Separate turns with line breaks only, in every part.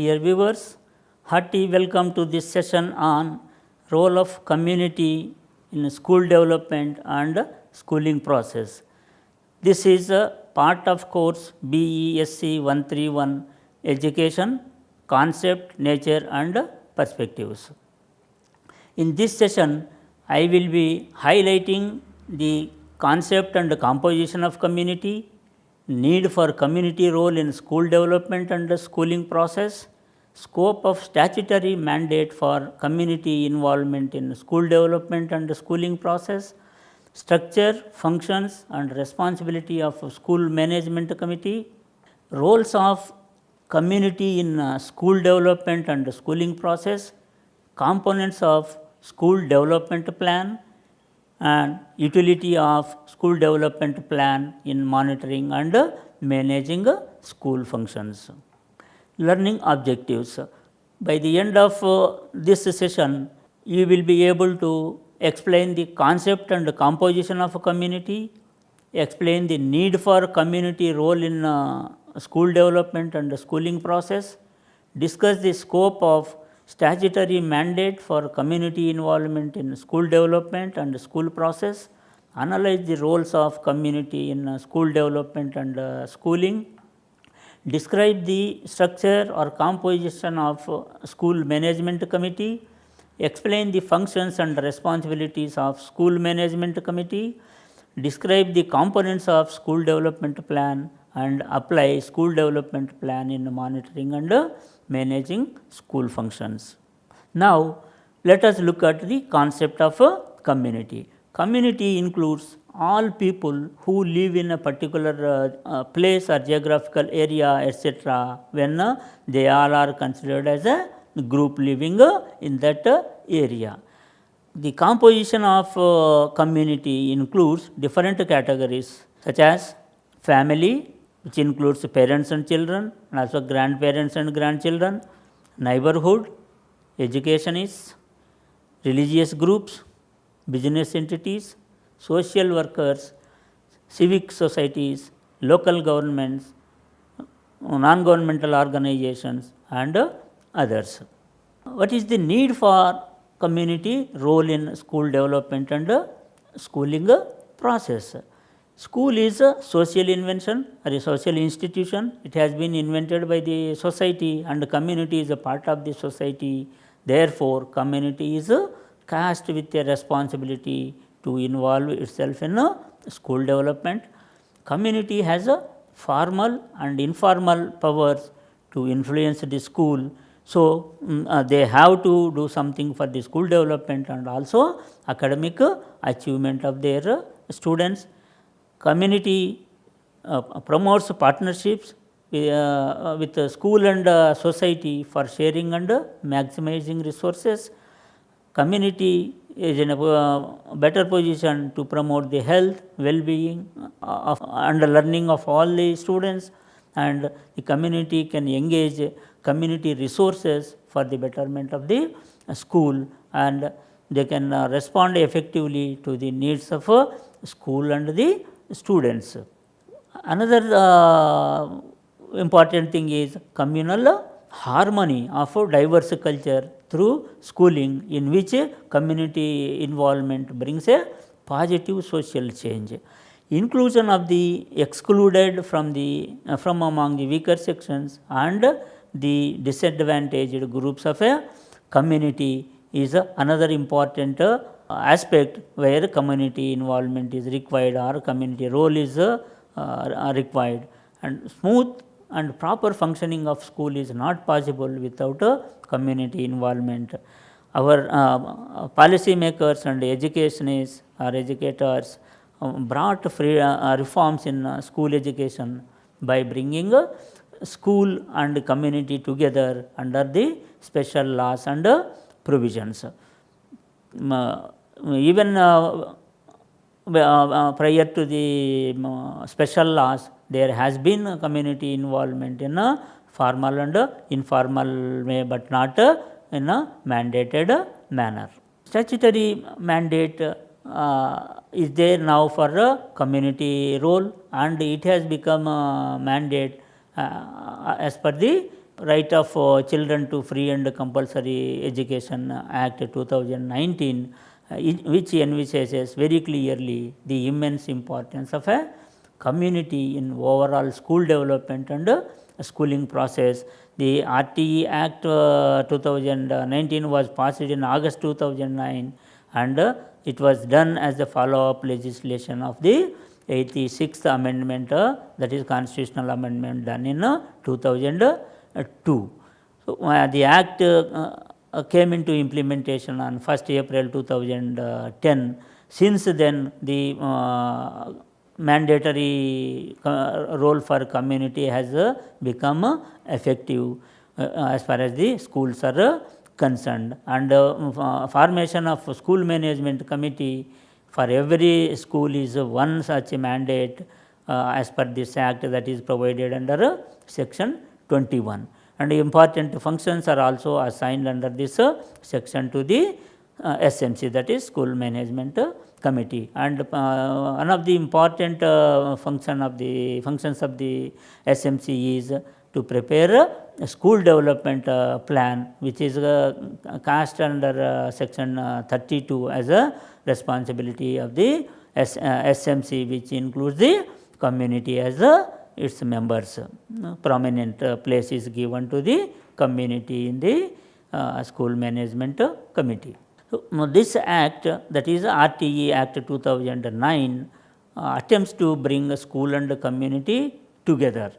dear viewers, hearty welcome to this session on role of community in school development and schooling process. This is a part of course BESc 131 Education, Concept, Nature and Perspectives. In this session, I will be highlighting the concept and composition of community, need for community role in school development and schooling process, scope of statutory mandate for community involvement in school development and schooling process, structure, functions and responsibility of school management committee, roles of community in school development and schooling process, components of school development plan and utility of school development plan in monitoring and managing school functions. Learning objectives. By the end of this session, you will be able to explain the concept and composition of a community, explain the need for community role in school development and schooling process, discuss the scope of statutory mandate for community involvement in school development and school process, analyze the roles of community in school development and schooling, describe the structure or composition of school management committee, explain the functions and responsibilities of school management committee, describe the components of school development plan and apply school development plan in monitoring and managing school functions. Now, let us look at the concept of a community. Community includes all people who live in a particular place or geographical area etc., when they all are considered as a group living in that area. The composition of community includes different categories such as family, which includes parents and children and also grandparents and grandchildren, neighborhood, educationists, religious groups, business entities, social workers, civic societies, local governments, non-governmental organizations and others. What is the need for community role in school development and schooling process? School is a social invention or a social institution. It has been invented by the society and community is a part of the society. Therefore, community is cast with a responsibility to involve itself in school development. Community has a formal and informal powers to influence the school. So, they have to do something for the school development and also academic achievement of their students. Community promotes partnerships with school and society for sharing and maximizing resources. Community is in a better position to promote the health, well-being and learning of all the students, and the community can engage community resources for the betterment of the school, and they can respond effectively to the needs of school and the students. Another important thing is communal harmony of a diverse culture through schooling, in which community involvement brings a positive social change. Inclusion of the excluded from among the weaker sections and the disadvantaged groups of a community is another important aspect where community involvement is required or community role is required, and smooth and proper functioning of school is not possible without community involvement. Our policy makers and educationists or educators brought reforms in school education by bringing school and community together under the special laws and provisions. Even prior to the special laws, there has been community involvement in a formal and informal way, but not in a mandated manner. Statutory mandate is there now for a community role, and it has become a mandate as per the Right of Children to Free and Compulsory Education Act 2019, which envisages very clearly the immense importance of a community in overall school development and schooling process. The RTE Act 2019 was passed in August 2009, and it was done as the follow-up legislation of the 86th Amendment, that is Constitutional Amendment done in 2002. So, the Act came into implementation on 1st April 2010. Since then, the mandatory role for community has become effective as far as the schools are concerned, and formation of school management committee for every school is one such mandate as per this act, that is provided under section 21, and important functions are also assigned under this section to the SMC, that is school management committee. And one of the important functions of the SMC is to prepare a school development plan, which is cast under section 32 as a responsibility of the SMC, which includes the community as its members. Prominent place is given to the community in the school management committee. So, this act, that is RTE Act 2009, attempts to bring school and community together.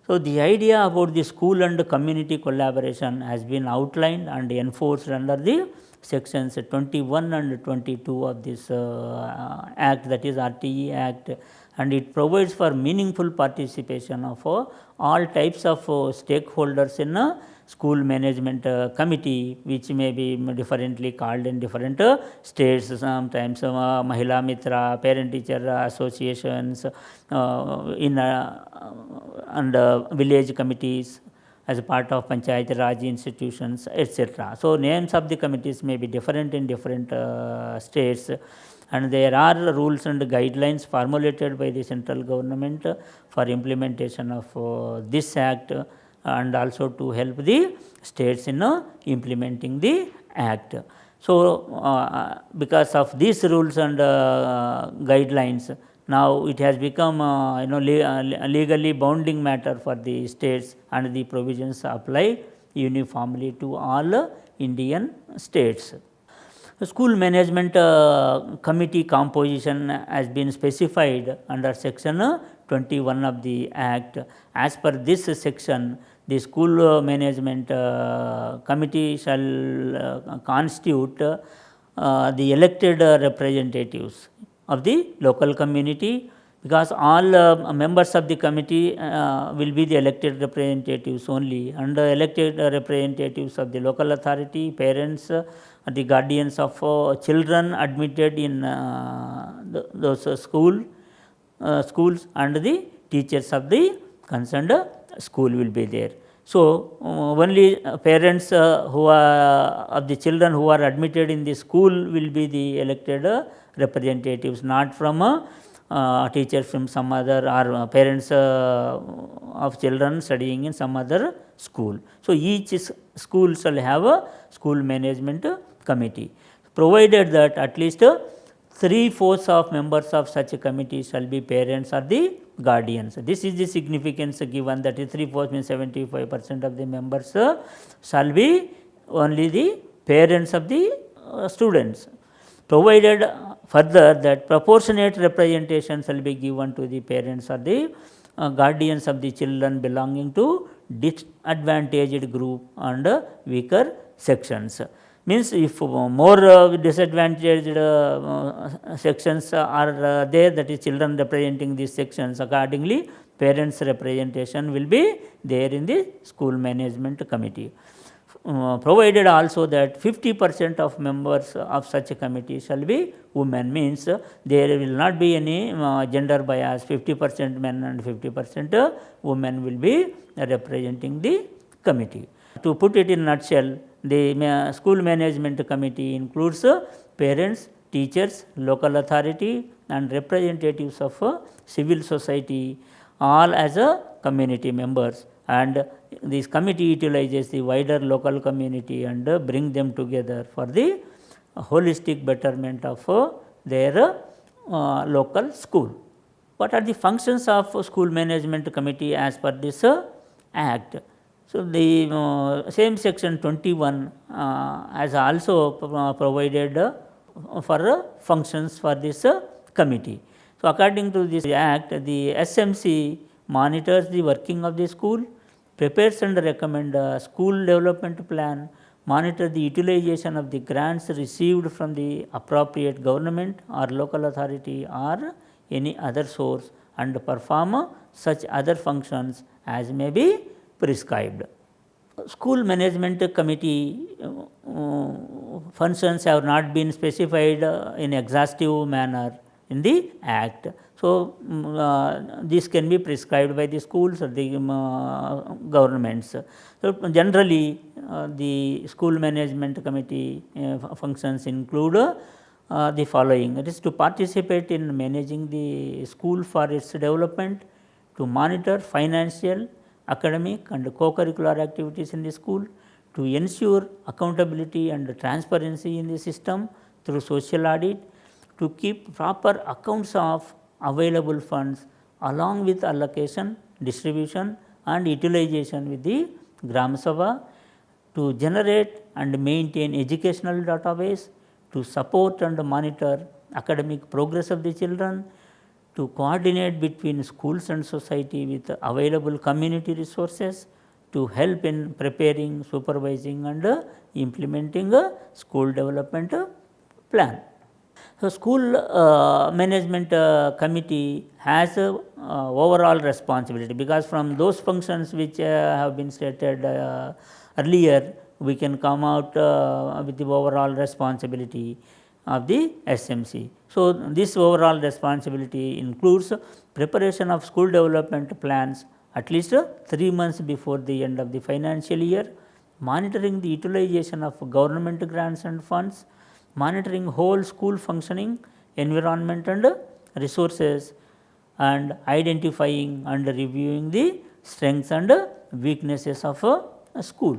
So, the idea about the school and community collaboration has been outlined and enforced under the sections 21 and 22 of this act, that is RTE Act, and it provides for meaningful participation of all types of stakeholders in a school management committee, which may be differently called in different states, sometimes Mahila Mitra, parent teacher associations, and village committees as a part of Panchayat Raj institutions, etc. So, names of the committees may be different in different states, and there are rules and guidelines formulated by the central government for implementation of this act, and also to help the states in implementing the act. So, because of these rules and guidelines, now it has become legally bounding matter for the states, and the provisions apply uniformly to all Indian states. The school management committee composition has been specified under section 21 of the act. As per this section, the school management committee shall constitute the elected representatives of the local community, because all members of the committee will be the elected representatives only, and the elected representatives of the local authority, parents, the guardians of children admitted in those schools, and the teachers of the concerned school will be there. So, only parents who are of the children who are admitted in the school will be the elected representatives, not from teachers from some other, or parents of children studying in some other school. So, each school shall have a school management committee, provided that at least 3/4 of members of such a committee shall be parents or the guardians. This is the significance given, that is 3/4 means 75% of the members shall be only the parents of the students, provided further that proportionate representation shall be given to the parents or the guardians of the children belonging to disadvantaged group and weaker sections. Means if more disadvantaged sections are there, that is children representing these sections, accordingly parents representation will be there in the school management committee. Provided also that 50% of members of such a committee shall be women, means there will not be any gender bias, 50% men and 50% women will be representing the committee. To put it in a nutshell, the school management committee includes parents, teachers, local authority, and representatives of civil society, all as community members, and this committee utilizes the wider local community and bring them together for the holistic betterment of their local school. What are the functions of school management committee as per this act? So, the same section 21 has also provided for functions for this committee. So, according to this act, the SMC monitors the working of the school, prepares and recommend a school development plan, monitor the utilization of the grants received from the appropriate government or local authority or any other source, and perform such other functions as may be prescribed. School management committee functions have not been specified in exhaustive manner in the act. So, this can be prescribed by the schools or the governments. So, generally the school management committee functions include the following: it is to participate in managing the school for its development, to monitor financial, academic and co-curricular activities in the school, to ensure accountability and transparency in the system through social audit, to keep proper accounts of available funds along with allocation, distribution and utilization with the Gram Sabha, to generate and maintain educational database, to support and monitor academic progress of the children, to coordinate between schools and society with available community resources, to help in preparing, supervising and implementing a school development plan. So, school management committee has overall responsibility, because from those functions which have been stated earlier, we can come out with the overall responsibility of the SMC. So, this overall responsibility includes preparation of school development plans at least 3 months before the end of the financial year, monitoring the utilization of government grants and funds, monitoring whole school functioning, environment and resources, and identifying and reviewing the strengths and weaknesses of a school.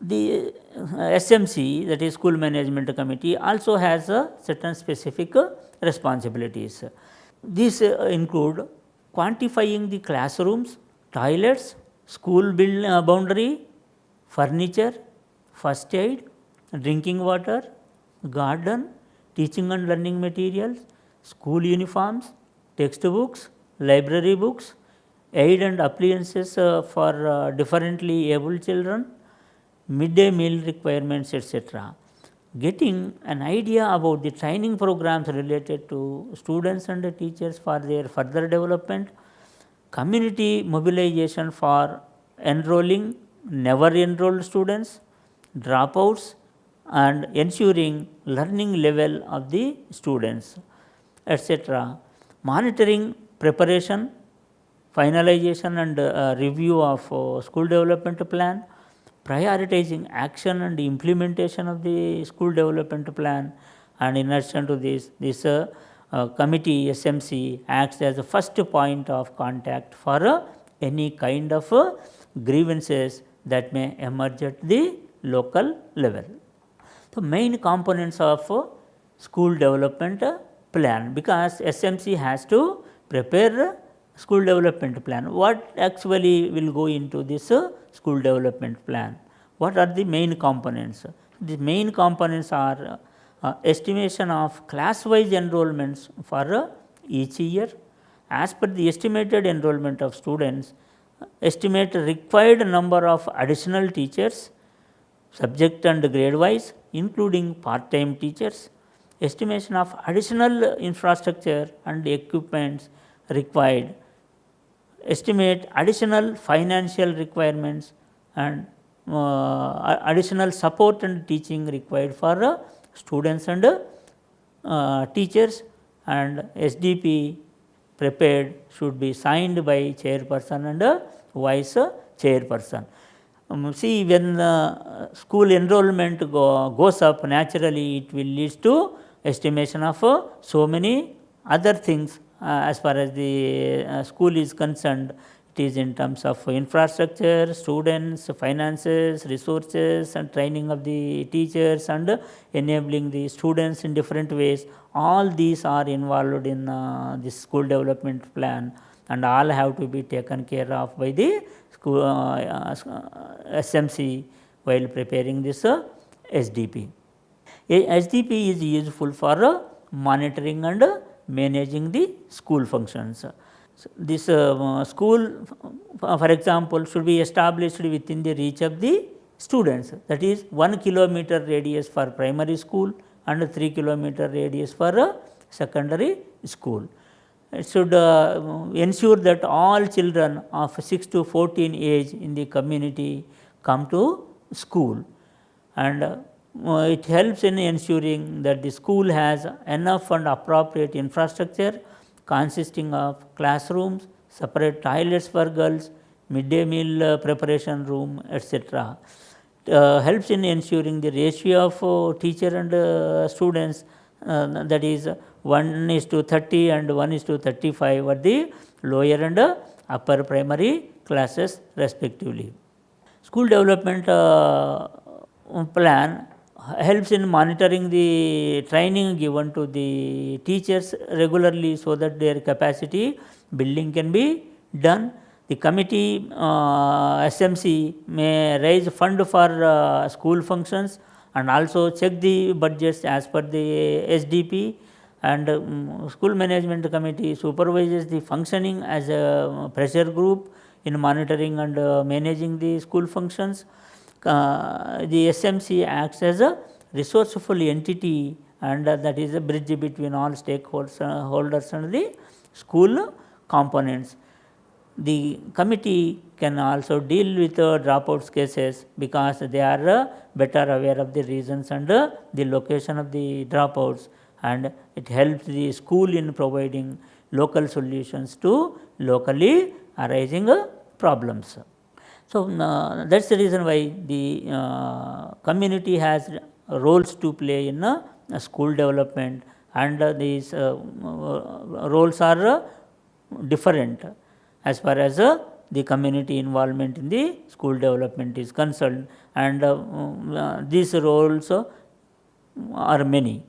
The SMC, that is School Management Committee, also has certain specific responsibilities. These include quantifying the classrooms, toilets, school boundary, furniture, first aid, drinking water, garden, teaching and learning materials, school uniforms, textbooks, library books, aid and appliances for differently abled children, midday meal requirements, etc. Getting an idea about the training programs related to students and teachers for their further development, community mobilization for enrolling never enrolled students, dropouts, and ensuring learning level of the students, etc. Monitoring preparation, finalization and review of school development plan, prioritizing action and implementation of the school development plan, and in addition to this, committee SMC acts as a first point of contact for any kind of grievances that may emerge at the local level. The main components of school development plan, because SMC has to prepare school development plan. What actually will go into this school development plan? What are the main components? The main components are estimation of class wise enrollments for each year. As per the estimated enrollment of students, estimate required number of additional teachers, subject and grade wise, including part time teachers, estimation of additional infrastructure and equipments required, estimate additional financial requirements and additional support and teaching required for students and teachers, and SDP prepared should be signed by chairperson and vice chairperson. See, when school enrollment goes up, naturally it will lead to estimation of so many other things as far as the school is concerned. It is in terms of infrastructure, students, finances, resources and training of the teachers and enabling the students in different ways. All these are involved in this school development plan, and all have to be taken care of by the school, SMC while preparing this SDP. SDP is useful for monitoring and managing the school functions. So, this school, for example, should be established within the reach of the students, that is 1 kilometer radius for primary school and 3 kilometer radius for secondary school. It should ensure that all children of 6 to 14 age in the community come to school, and it helps in ensuring that the school has enough and appropriate infrastructure consisting of classrooms, separate toilets for girls, midday meal preparation room, etc. Helps in ensuring the ratio of teacher and students, that is 1:30 and 1:35 at the lower and upper primary classes respectively. School development plan helps in monitoring the training given to the teachers regularly, so that their capacity building can be done. The committee SMC may raise fund for school functions and also check the budgets as per the SDP, and school management committee supervises the functioning as a pressure group in monitoring and managing the school functions. The SMC acts as a resourceful entity, and that is a bridge between all stakeholders and the school components. The committee can also deal with dropouts cases, because they are better aware of the reasons and the location of the dropouts, and it helps the school in providing local solutions to locally arising problems. So, that is the reason why the community has roles to play in school development, and these roles are different as far as the community involvement in the school development is concerned, and these roles are many.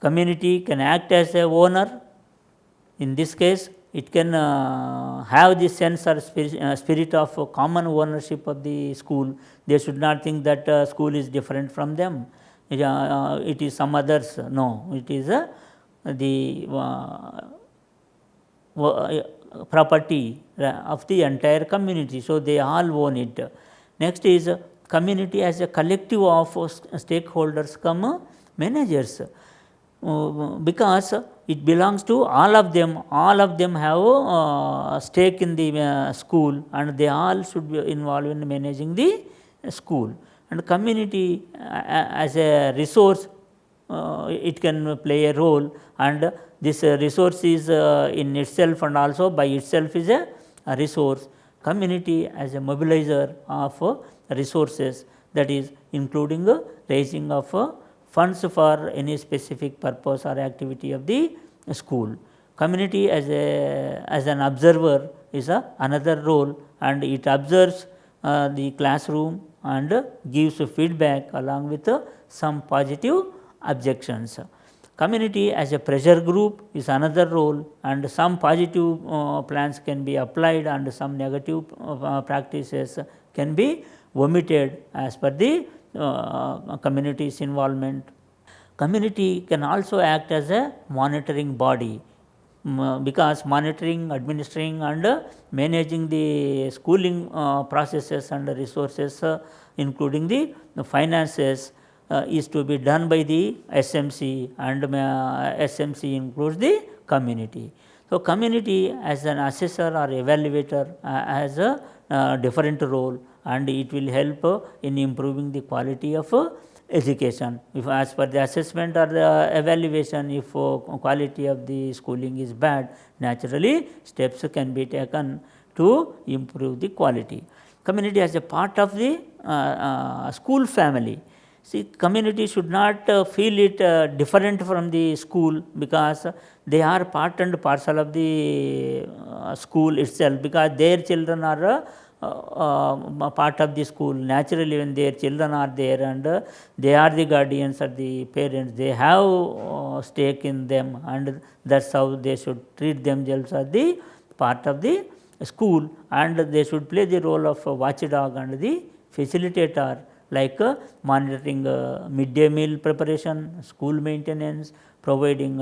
Community can act as a owner. In this case, it can have the sense or spirit of common ownership of the school. They should not think that school is different from them. It is some others. No, it is the property of the entire community. So, they all own it. Next is community as a collective of stakeholders come managers, because it belongs to all of them. All of them have a stake in the school, and they all should be involved in managing the school. And community as a resource, it can play a role, and this resource is in itself and also by itself is a resource. Community as a mobilizer of resources, that is including raising of funds for any specific purpose or activity of the school. Community as an observer is another role, and it observes the classroom and gives feedback along with some positive objections. Community as a pressure group is another role, and some positive plans can be applied and some negative practices can be omitted as per the community's involvement. Community can also act as a monitoring body, because monitoring, administering and managing the schooling processes and resources, including the finances, is to be done by the SMC, and SMC includes the community. So, community as an assessor or evaluator has a different role, and it will help in improving the quality of education. If as per the assessment or the evaluation, if quality of the schooling is bad, naturally steps can be taken to improve the quality. Community as a part of the school family. See, community should not feel it different from the school, because they are part and parcel of the school itself, because their children are part of the school. Naturally, when their children are there and they are the guardians or the parents, they have stake in them, and that's how they should treat themselves as the part of the school, and they should play the role of watchdog and the facilitator, like monitoring midday meal preparation, school maintenance, providing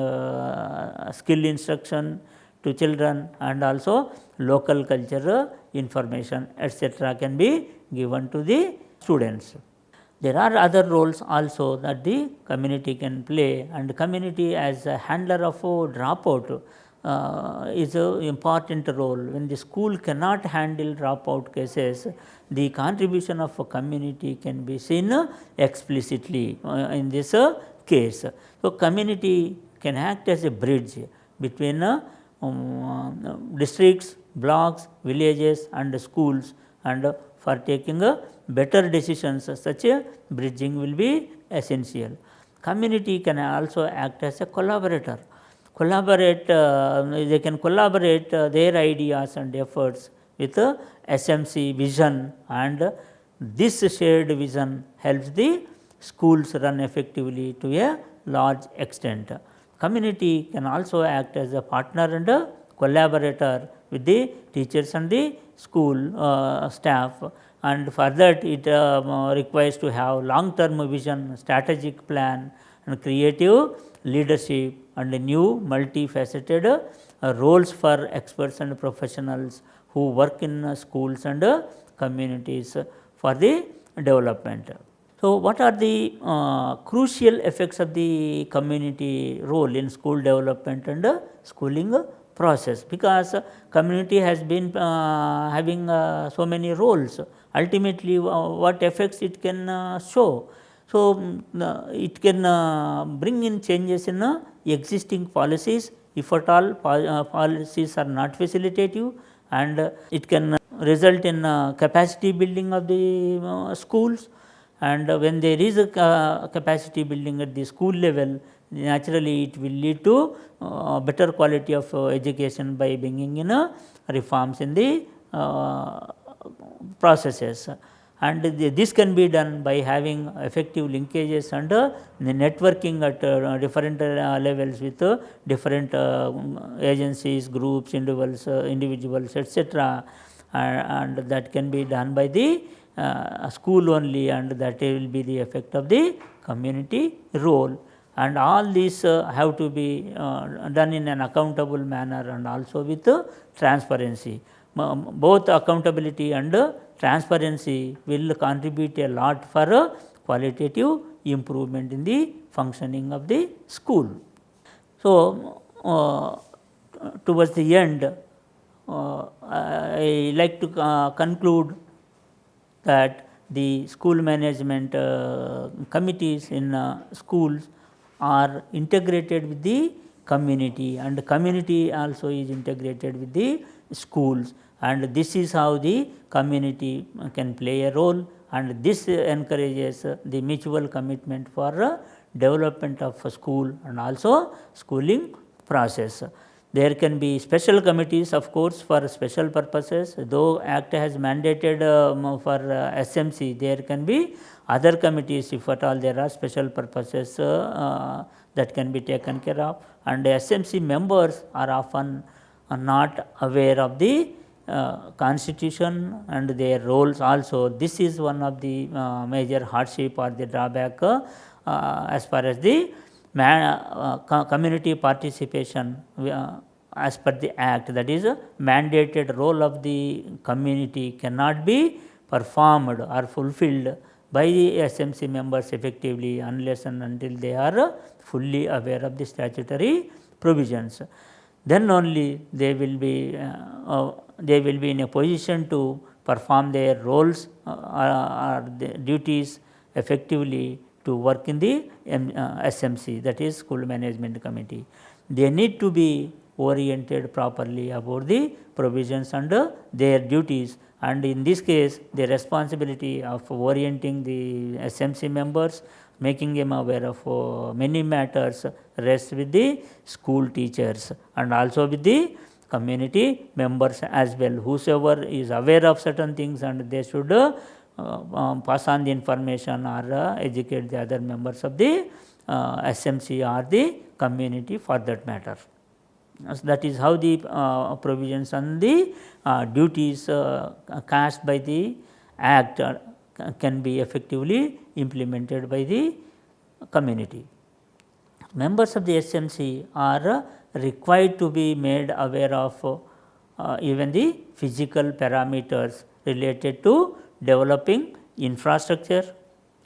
skill instruction to children, and also local culture information, etc., can be given to the students. There are other roles also that the community can play, and community as a handler of dropout is an important role. When the school cannot handle dropout cases, the contribution of a community can be seen explicitly in this case. So, community can act as a bridge between districts, blocks, villages and schools, and for taking better decisions, such a bridging will be essential. Community can also act as a collaborator. They can collaborate their ideas and efforts with SMC vision, and this shared vision helps the schools run effectively to a large extent. Community can also act as a partner and a collaborator with the teachers and the school staff, and for that it requires to have long term vision, strategic plan and creative leadership, and new multifaceted roles for experts and professionals who work in schools and communities for the development. So, what are the crucial effects of the community role in school development and schooling process? Because community has been having so many roles, ultimately what effects it can show. So, it can bring in changes in existing policies, if at all policies are not facilitative, and it can result in capacity building of the schools, and when there is a capacity building at the school level, naturally it will lead to better quality of education by bringing in reforms in the processes. And this can be done by having effective linkages and the networking at different levels with different agencies, groups, individuals, etc., and that can be done by the school only, and that will be the effect of the community role. And all these have to be done in an accountable manner, and also with transparency. Both accountability and transparency will contribute a lot for qualitative improvement in the functioning of the school. So, towards the end, I like to conclude that the school management committees in schools are integrated with the community, and the community also is integrated with the schools, and this is how the community can play a role, and this encourages the mutual commitment for development of a school and also schooling process. There can be special committees, of course, for special purposes. Though Act has mandated for SMC, there can be other committees if at all there are special purposes that can be taken care of, and SMC members are often not aware of the constitution and their roles also. This is one of the major hardship or the drawback as far as the community participation as per the Act, that is mandated role of the community cannot be performed or fulfilled by the SMC members effectively unless and until they are fully aware of the statutory provisions. Then only they will be in a position to perform their roles or the duties effectively to work in the SMC, that is School Management Committee. They need to be oriented properly about the provisions and their duties, and in this case the responsibility of orienting the SMC members, making them aware of many matters rests with the school teachers and also with the community members as well. Whosoever is aware of certain things, and they should pass on the information or educate the other members of the SMC or the community for that matter. So that is how the provisions and the duties cast by the Act can be effectively implemented by the community. Members of the SMC are required to be made aware of even the physical parameters related to developing infrastructure,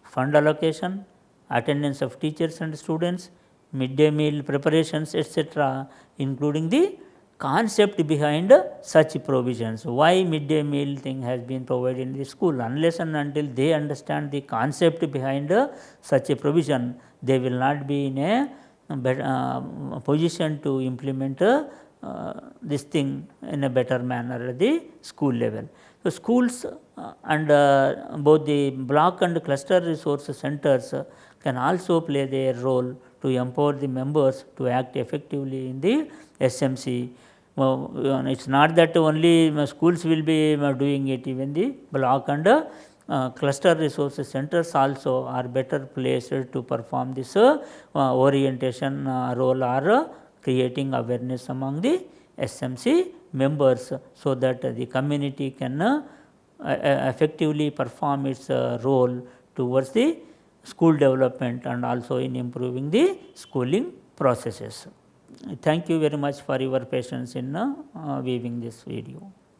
fund allocation, attendance of teachers and students, midday meal preparations, etc., including the concept behind such provisions. Why midday meal thing has been provided in the school? Unless and until they understand the concept behind such a provision, they will not be in a position to implement this thing in a better manner at the school level. So, schools and both the block and cluster resource centers can also play their role to empower the members to act effectively in the SMC. It is not that only schools will be doing it, even the block and cluster resource centers also are better placed to perform this orientation role or creating awareness among the SMC members, so that the community can effectively perform its role towards the school development and also in improving the schooling processes. Thank you very much for your patience in viewing this video.